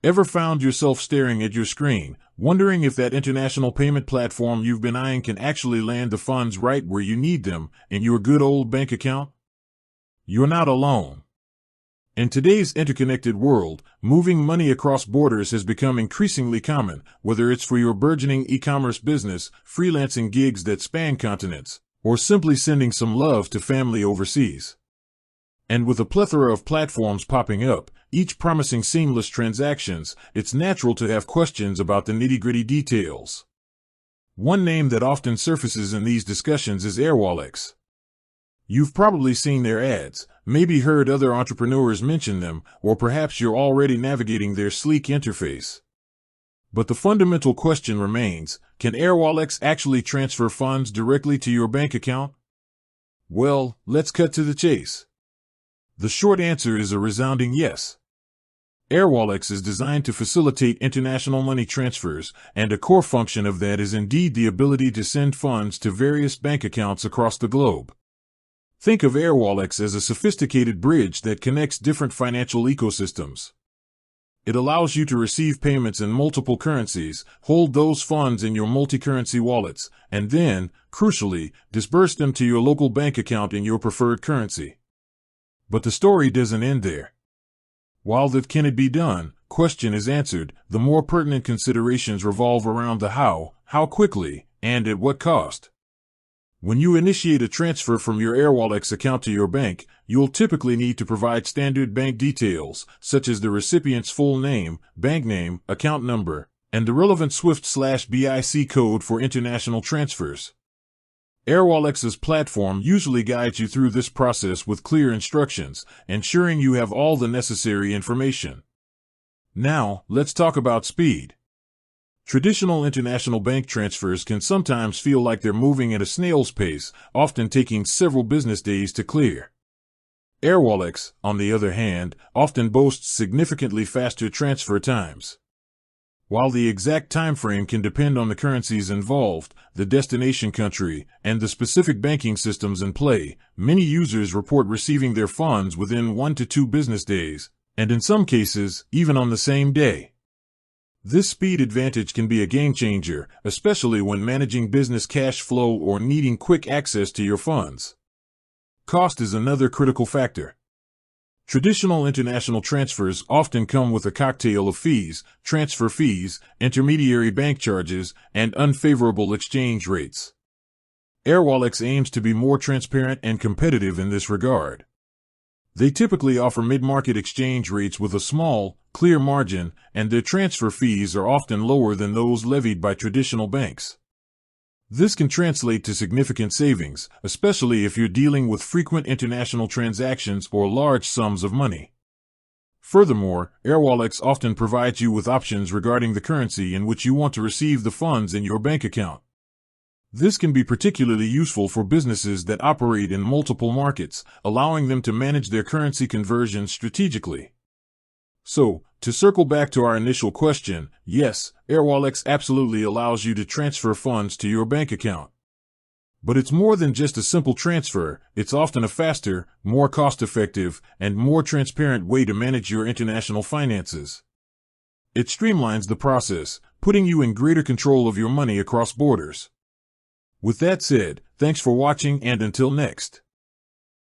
Ever found yourself staring at your screen, wondering if that international payment platform you've been eyeing can actually land the funds right where you need them, in your good old bank account? You're not alone. In today's interconnected world, moving money across borders has become increasingly common, whether it's for your burgeoning e-commerce business, freelancing gigs that span continents, or simply sending some love to family overseas. And with a plethora of platforms popping up, each promising seamless transactions, it's natural to have questions about the nitty-gritty details. One name that often surfaces in these discussions is Airwallex. You've probably seen their ads, maybe heard other entrepreneurs mention them, or perhaps you're already navigating their sleek interface. But the fundamental question remains, can Airwallex actually transfer funds directly to your bank account? Well, let's cut to the chase. The short answer is a resounding yes. Airwallex is designed to facilitate international money transfers, and a core function of that is indeed the ability to send funds to various bank accounts across the globe. Think of Airwallex as a sophisticated bridge that connects different financial ecosystems. It allows you to receive payments in multiple currencies, hold those funds in your multi-currency wallets, and then, crucially, disburse them to your local bank account in your preferred currency. But the story doesn't end there. While the "can it be done" question is answered, the more pertinent considerations revolve around the how quickly, and at what cost. When you initiate a transfer from your Airwallex account to your bank, you'll typically need to provide standard bank details, such as the recipient's full name, bank name, account number, and the relevant SWIFT/BIC code for international transfers. Airwallex's platform usually guides you through this process with clear instructions, ensuring you have all the necessary information. Now, let's talk about speed. Traditional international bank transfers can sometimes feel like they're moving at a snail's pace, often taking several business days to clear. Airwallex, on the other hand, often boasts significantly faster transfer times. While the exact time frame can depend on the currencies involved, the destination country, and the specific banking systems in play, many users report receiving their funds within 1 to 2 business days, and in some cases, even on the same day. This speed advantage can be a game changer, especially when managing business cash flow or needing quick access to your funds. Cost is another critical factor. Traditional international transfers often come with a cocktail of fees, transfer fees, intermediary bank charges, and unfavorable exchange rates. Airwallex aims to be more transparent and competitive in this regard. They typically offer mid-market exchange rates with a small, clear margin, and their transfer fees are often lower than those levied by traditional banks. This can translate to significant savings, especially if you're dealing with frequent international transactions or large sums of money. Furthermore, Airwallex often provides you with options regarding the currency in which you want to receive the funds in your bank account. This can be particularly useful for businesses that operate in multiple markets, allowing them to manage their currency conversion strategically. So, to circle back to our initial question, yes, Airwallex absolutely allows you to transfer funds to your bank account. But it's more than just a simple transfer, it's often a faster, more cost-effective, and more transparent way to manage your international finances. It streamlines the process, putting you in greater control of your money across borders. With that said, thanks for watching and until next.